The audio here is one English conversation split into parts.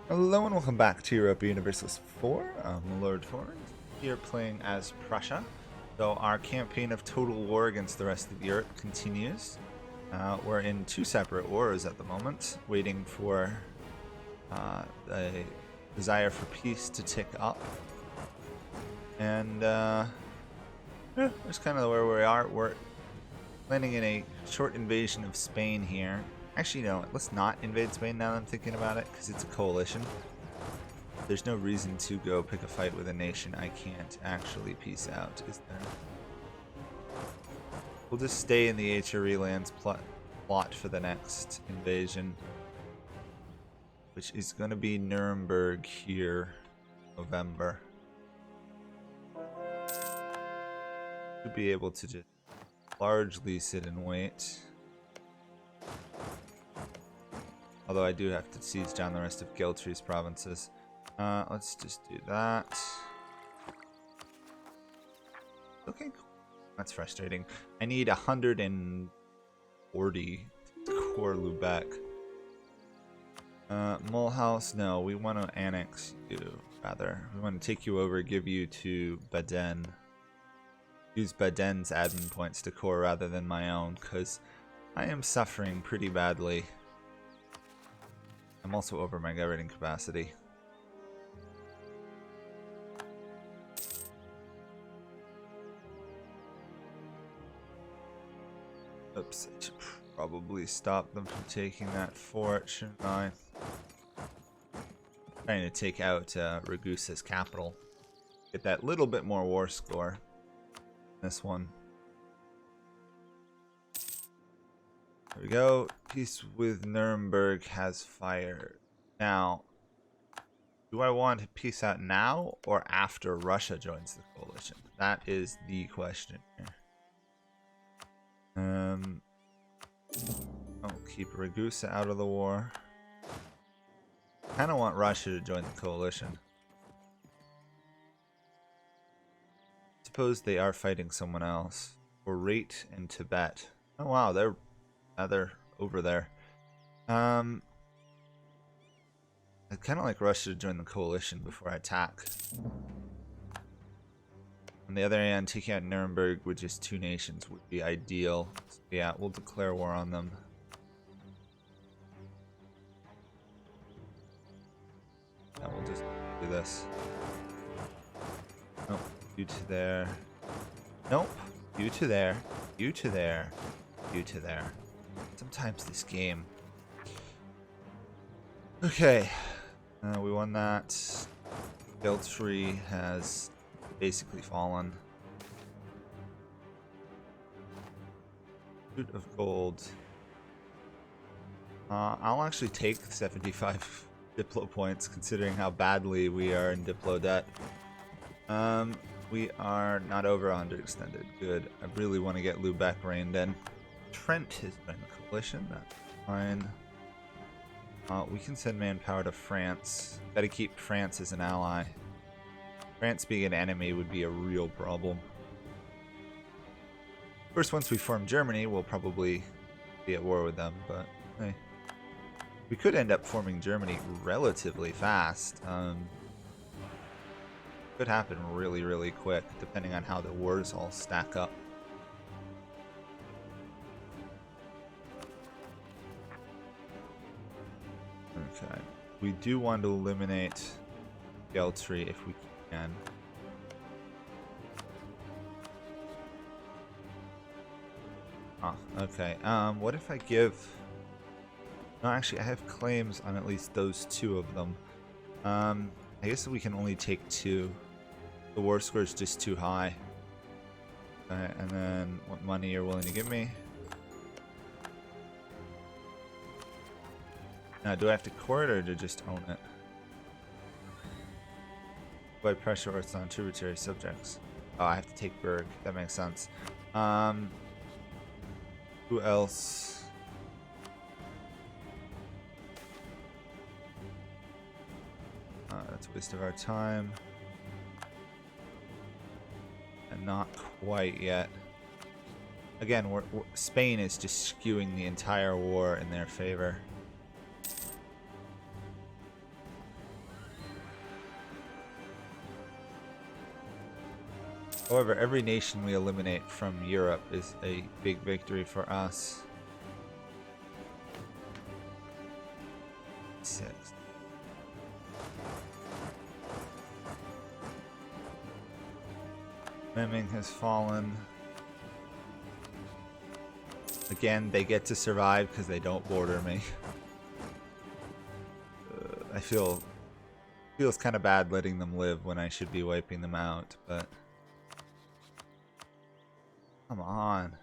Hello and welcome back to Europa Universalis 4. I'm Lord Forwind, here playing as Prussia. So our campaign of total war against the rest of Europe continues. We're in two separate wars at the moment, waiting for the desire for peace to tick up. And that's kind of where we are. We're planning in a short invasion of Spain here. Actually, no, let's not invade Spain now that I'm thinking about it, because it's a coalition. There's no reason to go pick a fight with a nation I can't actually peace out, is there? We'll just stay in the HRE lands plot for the next invasion, which is going to be Nuremberg here, November. Should be able to just largely sit and wait. Although I do have to siege down the rest of Geltry's provinces. Let's just do that. Okay, cool. That's frustrating. I need 140 to core Lubeck. Mulhouse, no, we want to annex you, rather. We want to take you over, give you to Baden. Use Baden's admin points to core rather than my own, because I am suffering pretty badly. I'm also over my governing capacity. Oops, I should probably stop them from taking that fort, shouldn't I? Trying to take out Ragusa's capital. Get that little bit more war score. This one. There we go. Peace with Nuremberg has fired. Now, do I want to peace out now or after Russia joins the coalition? That is the question here. I'll keep Ragusa out of the war. Kind of want Russia to join the coalition. Suppose they are fighting someone else. Orate in Tibet. Oh wow, they're over there. I'd kind of like Russia to join the coalition before I attack. On the other hand, taking out Nuremberg with just two nations would be ideal. So yeah, we'll declare war on them. And we'll just do this. Nope, you to there. Nope, you to there. You to there. You to there. Sometimes this game. Okay, we won that. Geltry has basically fallen. Suit of gold. I'll actually take 75 Diplo points considering how badly we are in Diplo debt. We are not over 100 extended. Good. I really want to get Lubeck reined in. Trent has been coalition. That's fine. We can send manpower to France. Gotta keep France as an ally. France being an enemy would be a real problem. Of course, once we form Germany, we'll probably be at war with them, but hey. We could end up forming Germany relatively fast. Could happen really, really quick, depending on how the wars all stack up. Okay. We do want to eliminate Geltry if we can. Okay. What if I give... No, actually, I have claims on at least those two of them. I guess we can only take two. The war score is just too high. Okay, and then what money you're willing to give me? Now, do I have to core it or to just own it? By pressure or it's on tributary subjects. Oh, I have to take Berg. That makes sense. Who else? That's a waste of our time. And not quite yet. Again, Spain is just skewing the entire war in their favor. However, every nation we eliminate from Europe is a big victory for us. 6. Memming has fallen. Again, they get to survive because they don't border me. I feels kind of bad letting them live when I should be wiping them out, but come on.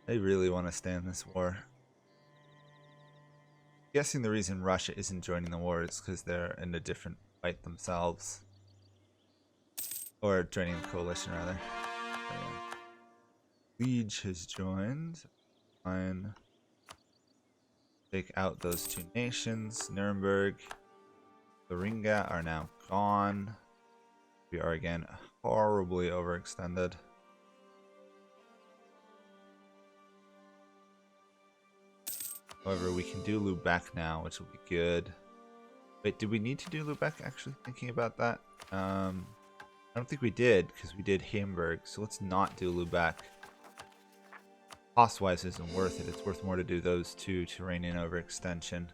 They really want to stay in this war. I'm guessing the reason Russia isn't joining the war is because they're in a different fight themselves. Or joining the coalition, rather. So, yeah. Liege has joined. Fine. Take out those two nations. Nuremberg, Thuringia are now gone. We are again horribly overextended. However, we can do Lubeck now, which will be good. Wait, did we need to do Lubeck? Actually, thinking about that. I don't think we did, because we did Hamburg. So let's not do Lubeck. Cost-wise isn't worth it. It's worth more to do those two to rein in overextension.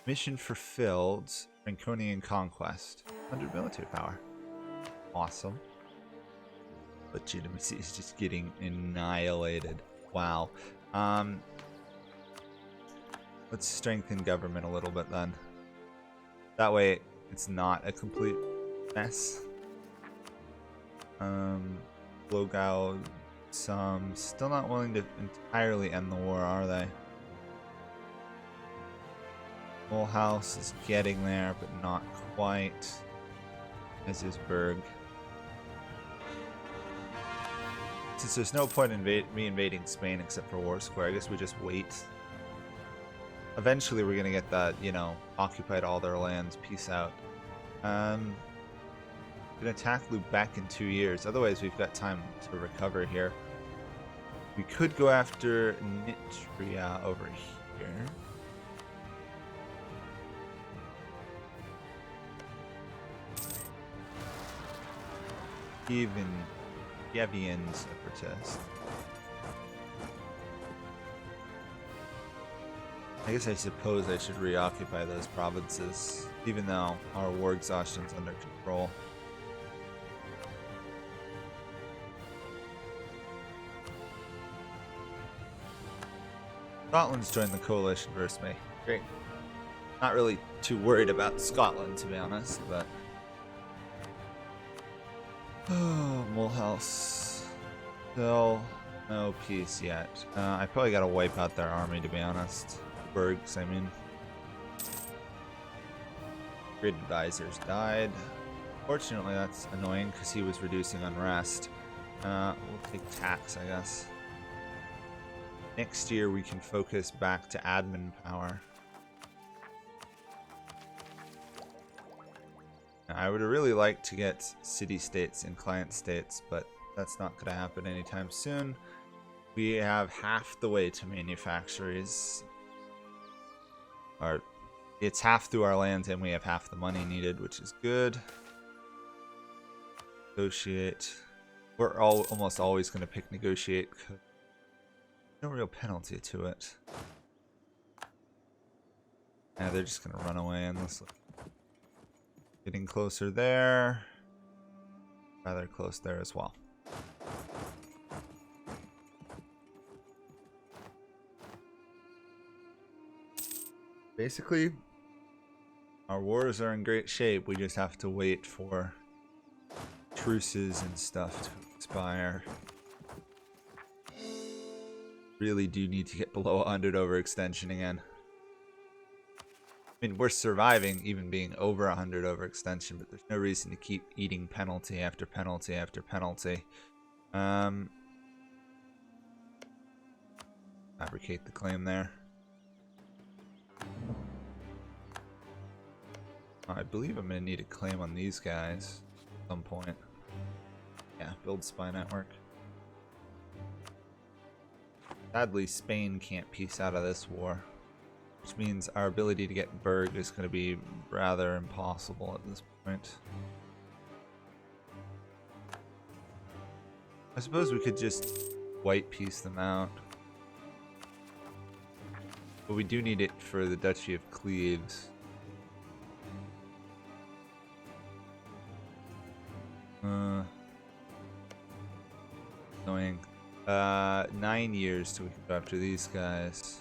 Mission fulfilled. Franconian conquest. 100 military power. Awesome. Legitimacy is just getting annihilated. Wow. Let's strengthen government a little bit then. That way it's not a complete mess. Glogau, some still not willing to entirely end the war, are they? Mulhouse is getting there, but not quite. As is Berg. Since there's no point in me invading Spain except for War Square, I guess we just wait. Eventually we're gonna get that, you know, occupied all their lands, peace out. Gonna attack Lubeck in 2 years, otherwise we've got time to recover here. We could go after Nitria over here. Even Yevians protest. I guess I suppose I should reoccupy those provinces, even though our war exhaustion's under control. Scotland's joined the coalition versus me. Great. Not really too worried about Scotland, to be honest, but... Oh, Mulhouse. Still no peace yet. I probably gotta wipe out their army, to be honest. Bergs, I mean. Grid advisors died. Fortunately, that's annoying because he was reducing unrest. We'll take tax, I guess. Next year we can focus back to admin power. Now, I would really like to get city-states and client-states, but that's not going to happen anytime soon. We have half the way to manufactories. Or it's half through our lands and we have half the money needed, which is good. Negotiate. We're almost always going to pick negotiate. No real penalty to it. Yeah, they're just gonna run away endlessly. Getting closer there. Rather close there as well. Basically, our wars are in great shape. We just have to wait for truces and stuff to expire. Really do need to get below 100 overextension again. I mean, we're surviving even being over 100 overextension, but there's no reason to keep eating penalty after penalty after penalty. Fabricate the claim there. I believe I'm going to need a claim on these guys at some point. Yeah, build spy network. Sadly, Spain can't peace out of this war, which means our ability to get Berg is going to be rather impossible at this point. I suppose we could just white piece them out. But we do need it for the Duchy of Cleves. Annoying. 9 years till we can go after these guys.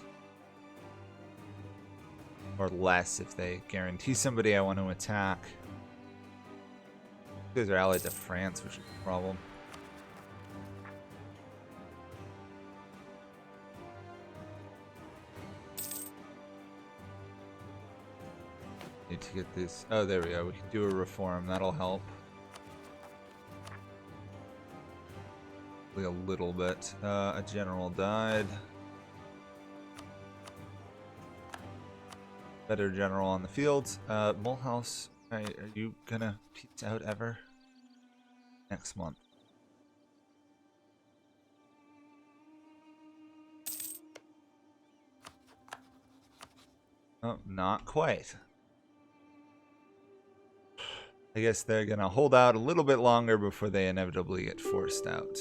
Or less if they guarantee somebody I want to attack. These are allied to France, which is a problem. Need to get this. Oh, there we go. We can do a reform. That'll help. A little bit. A general died. Better general on the field. Mulhouse, are you gonna peace out ever? Next month. Oh, not quite. I guess they're gonna hold out a little bit longer before they inevitably get forced out.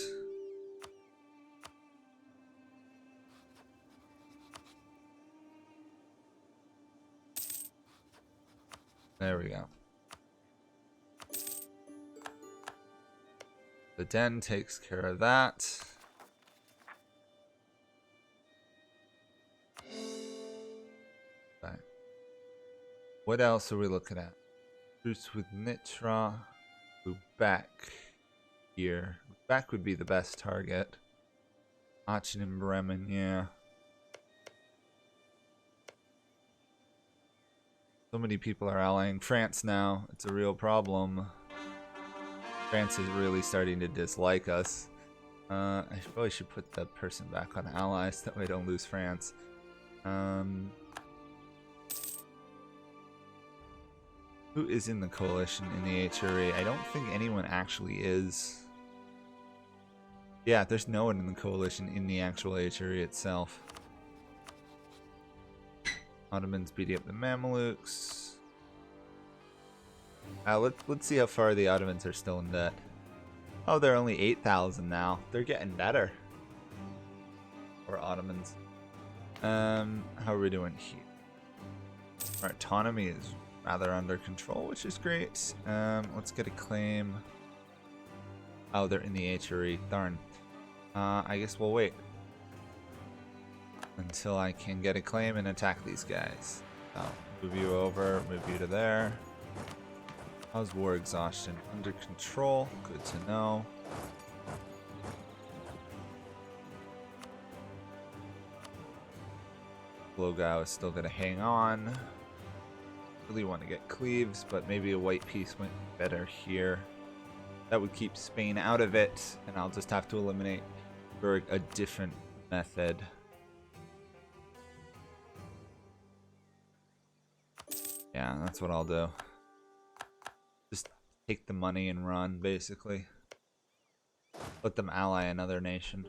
There we go. The den takes care of that. Right. What else are we looking at? Truce with Nitra. Lubeck here. Lubeck would be the best target. Aachen and Bremen, yeah. So many people are allying France now. It's a real problem. France is really starting to dislike us. I probably should put the person back on allies, that way I don't lose France. Who is in the coalition in the HRE? I don't think anyone actually is. Yeah, there's no one in the coalition in the actual HRE itself. Ottomans beating up the Mamelukes. Let's see how far the Ottomans are still in debt. Oh, they're only 8,000 now. They're getting better. Or Ottomans. How are we doing here? Our autonomy is rather under control, which is great. Let's get a claim. Oh, they're in the HRE. Darn. I guess we'll wait until I can get a claim and attack these guys. So, move you over, move you to there. How's war exhaustion? Under control. Good to know. Glogau is still gonna hang on. Really want to get Cleves, but maybe a white piece went better here. That would keep Spain out of it, and I'll just have to eliminate for a different method. Yeah, that's what I'll do. Just take the money and run, basically. Let them ally another nation.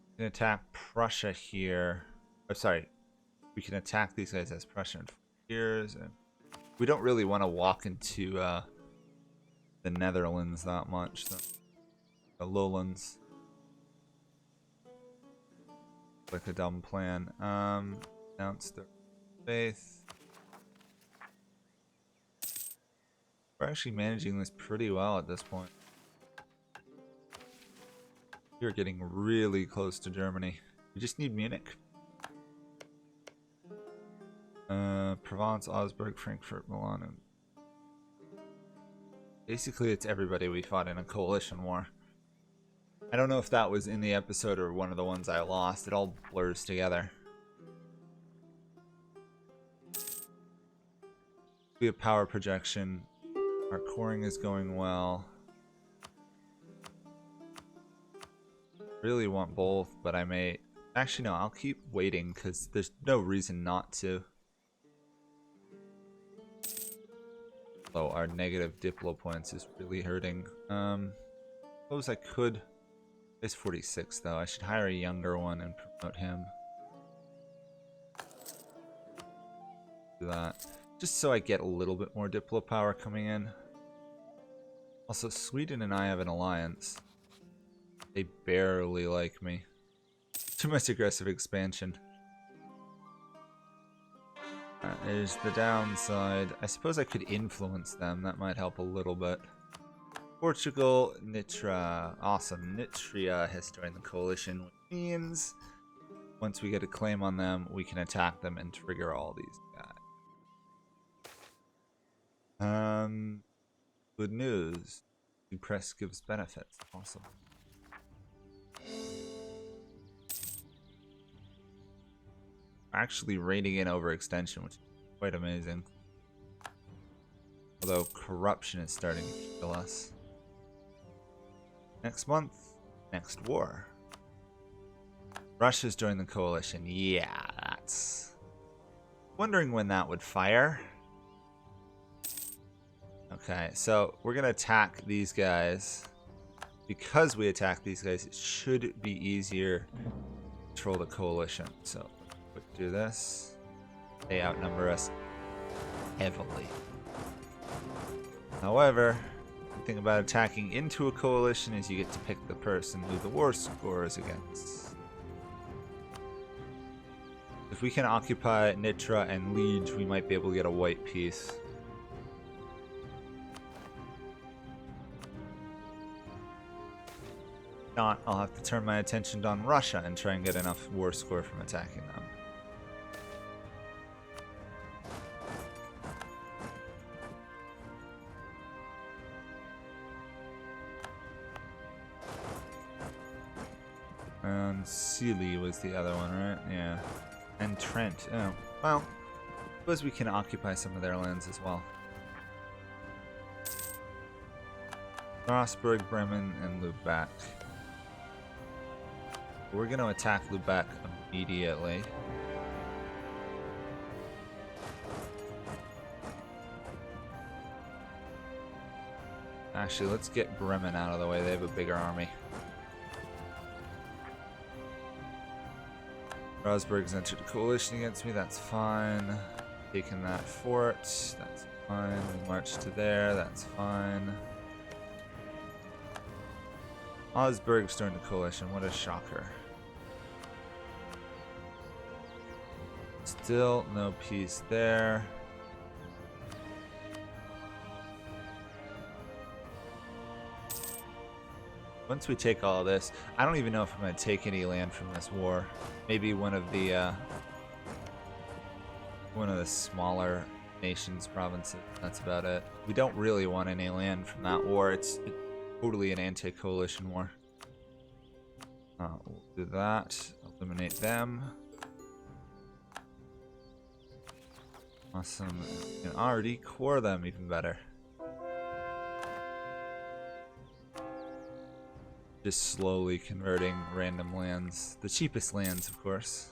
We can attack Prussia here. Oh, sorry. We can attack these guys as Prussian frontiers. And we don't really want to walk into the Netherlands that much. The lowlands. Like a dumb plan. Announce their faith. We're actually managing this pretty well at this point. We're getting really close to Germany. We just need Munich. Provence, Augsburg, Frankfurt, Milan. And basically, it's everybody we fought in a coalition war. I don't know if that was in the episode or one of the ones I lost. It all blurs together. We have power projection. Our coring is going well. Really want both, but I may... Actually, no, I'll keep waiting because there's no reason not to. So our negative Diplo points is really hurting. Suppose I could... He's 46 though. I should hire a younger one and promote him. Do that. Just so I get a little bit more Diplo power coming in. Also, Sweden and I have an alliance. They barely like me. Too much aggressive expansion. There's the downside. I suppose I could influence them. That might help a little bit. Portugal, Nitra. Awesome. Nitria has joined the coalition, which means once we get a claim on them, we can attack them and trigger all these guys. Good news. Press gives benefits. Awesome. Actually rating in overextension, which is quite amazing. Although corruption is starting to kill us. Next month, next war. Russia's joined the coalition. Yeah, that's... Wondering when that would fire. Okay, so we're gonna attack these guys. Because we attack these guys, it should be easier to control the coalition. So, quick do this. They outnumber us heavily. However, the thing about attacking into a coalition is you get to pick the person who the war score is against. If we can occupy Nitra and Liege, we might be able to get a white peace. If not, I'll have to turn my attention on Russia and try and get enough war score from attacking them. And Sealy was the other one, right? Yeah. And Trent. Oh, well, I suppose we can occupy some of their lands as well. Strasbourg, Bremen, and Lubeck. We're going to attack Lubeck immediately. Actually, let's get Bremen out of the way. They have a bigger army. Strasbourg's entered a coalition against me. That's fine. Taking that fort. That's fine. We march to there. That's fine. Augsburg's joined a coalition. What a shocker. Still no peace there. Once we take all of this, I don't even know if I'm going to take any land from this war. Maybe one of the smaller nations, provinces. That's about it. We don't really want any land from that war. It's totally an anti-coalition war. We'll do that. Eliminate them. Awesome. We can already core them even better. Just slowly converting random lands. The cheapest lands, of course.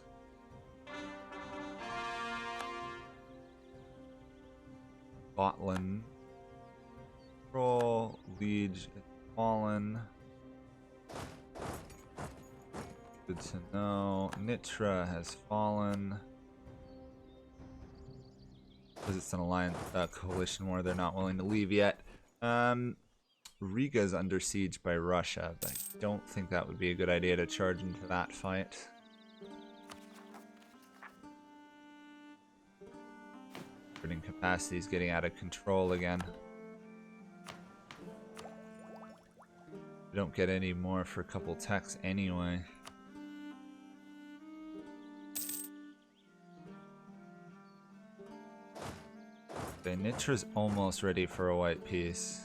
Scotland. Control. Liege. Fallen. Good to know. Nitra has fallen. Because it's an alliance coalition war, they're not willing to leave yet. Riga's under siege by Russia, but I don't think that would be a good idea to charge into that fight. Printing capacity is getting out of control again. We don't get any more for a couple techs anyway. Okay, Nitra's almost ready for a white peace.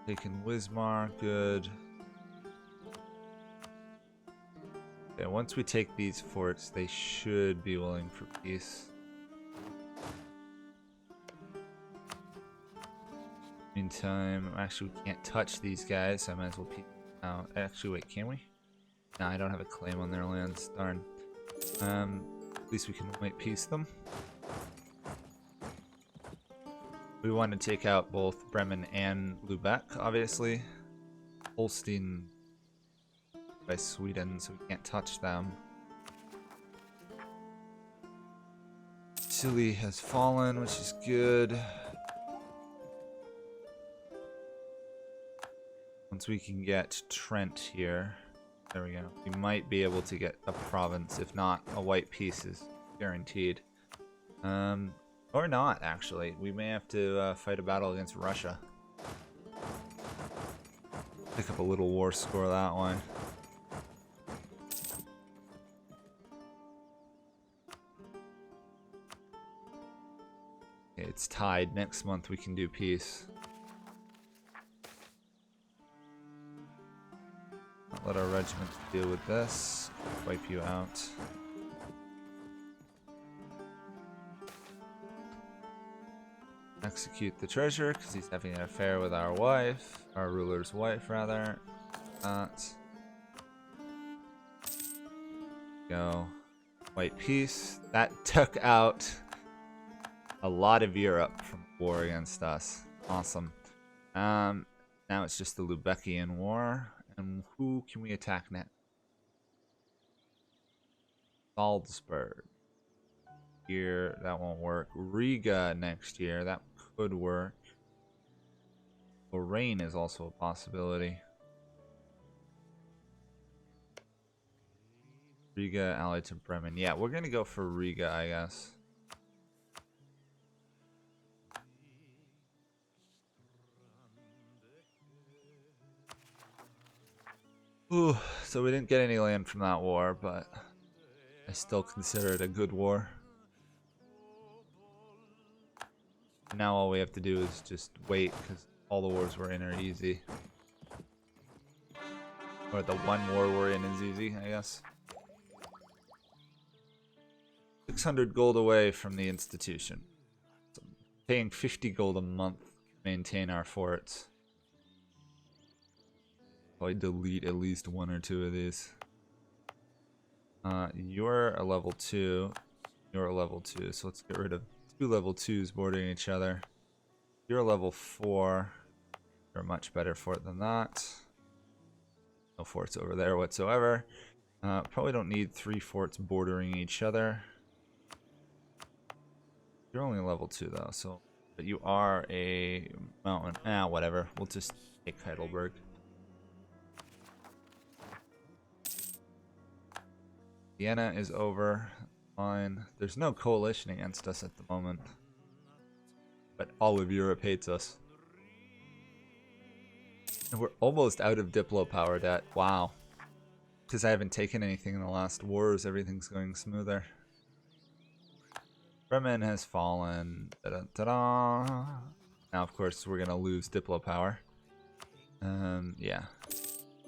Taking Wismar, good. Okay, once we take these forts, they should be willing for peace. Meantime, actually we can't touch these guys, so I might as well peace out. Actually, wait, can we? No, I don't have a claim on their lands, darn. At least we can white peace them. We want to take out both Bremen and Lubeck, obviously. Holstein by Sweden, so we can't touch them. Sicily has fallen, which is good. Once we can get Trent here, there we go. We might be able to get a province. If not, a white peace is guaranteed. Or not, actually. We may have to fight a battle against Russia. Pick up a little war score that one. Okay, it's tied. Next month we can do peace. Let our regiments deal with this. Wipe you out. Execute the treasure because he's having an affair with our wife. Our ruler's wife, rather. That. Go. White peace. That took out a lot of Europe from war against us. Awesome. Now it's just the Lubeckian War. And who can we attack next? Salzburg. Here, that won't work. Riga next year, that could work. Lorraine is also a possibility. Riga allied to Bremen. Yeah, we're gonna go for Riga, I guess. Ooh, so we didn't get any land from that war, but I still consider it a good war. Now all we have to do is just wait, because all the wars we're in are easy. Or the one war we're in is easy, I guess. 600 gold away from the institution. So paying 50 gold a month to maintain our forts. Probably delete at least one or two of these. You're a level 2. You're a level 2, so let's get rid of 2 level 2s bordering each other. You're a level 4. You're a much better fort than that. No forts over there whatsoever. Probably don't need 3 forts bordering each other. You're only level 2 though, so but you are a mountain. Whatever. We'll just take Heidelberg. Vienna is over. Fine. There's no coalition against us at the moment. But all of Europe hates us. And we're almost out of Diplo power debt. Wow. Because I haven't taken anything in the last wars, everything's going smoother. Bremen has fallen. Da-da-da-da. Now, of course, we're going to lose Diplo power. Yeah.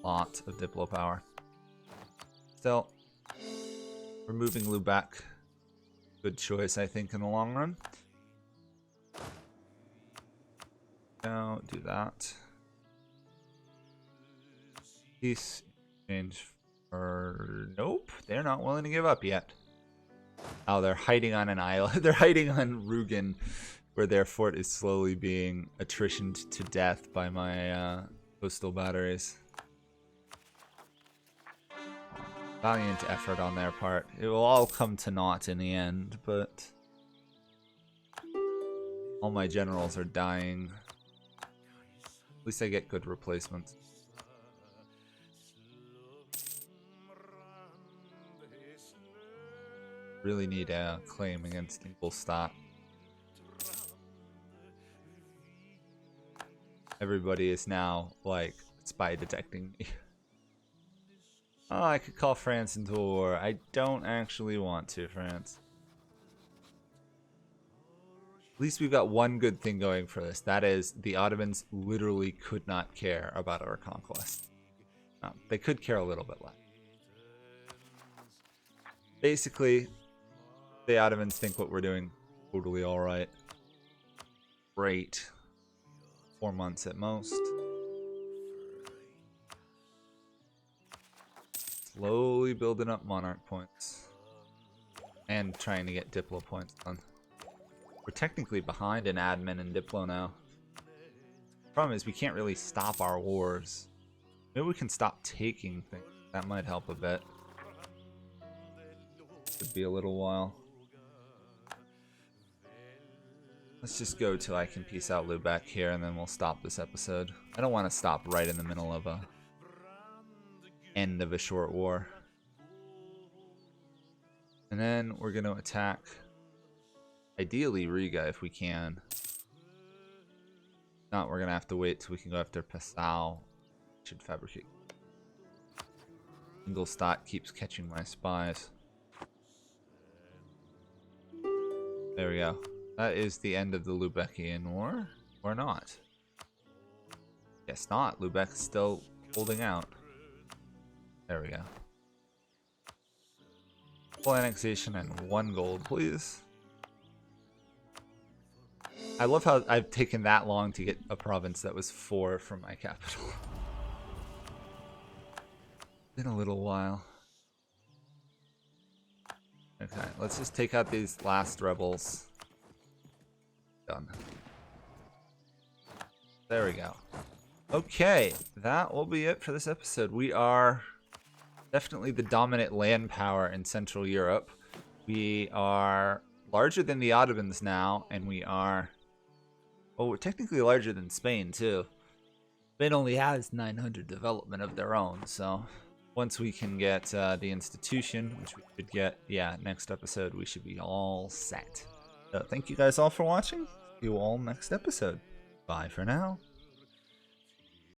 Lot of Diplo power. Still, removing Lubeck. Good choice, I think, in the long run. No, do that. Peace exchange for... Nope, they're not willing to give up yet. Oh, they're hiding on an island. They're hiding on Rugen, where their fort is slowly being attritioned to death by my coastal batteries. Valiant effort on their part. It will all come to naught in the end, but all my generals are dying. At least I get good replacements. Really need a claim against Ingolstadt. Everybody is now, like, spy detecting me. Oh, I could call France into a war. I don't actually want to, France. At least we've got one good thing going for this. That is, the Ottomans literally could not care about our conquest. No, they could care a little bit less. Basically, the Ottomans think what we're doing totally alright. Great. 4 months at most. Slowly building up monarch points. And trying to get Diplo points done. We're technically behind in admin and Diplo now. The problem is we can't really stop our wars. Maybe we can stop taking things. That might help a bit. Could be a little while. Let's just go till I can peace out Lubeck here, and then we'll stop this episode. I don't want to stop right in the middle of a end of a short war. And then we're going to attack, ideally, Riga if we can. If not, we're going to have to wait till we can go after Passau. Should fabricate. Ingolstadt keeps catching my spies. There we go. That is the end of the Lubeckian War, or not? Guess not. Lubeck's still holding out. There we go. Full annexation and 1 gold, please. I love how I've taken that long to get a province that was 4 from my capital. Been a little while. Okay, let's just take out these last rebels. Done. There we go. Okay, that will be it for this episode. We are definitely the dominant land power in Central Europe. We are larger than the Ottomans now, and we are... well, we're technically larger than Spain, too. Spain only has 900 development of their own, so... once we can get the institution, which we should get, yeah, next episode, we should be all set. So thank you guys all for watching. See you all next episode. Bye for now.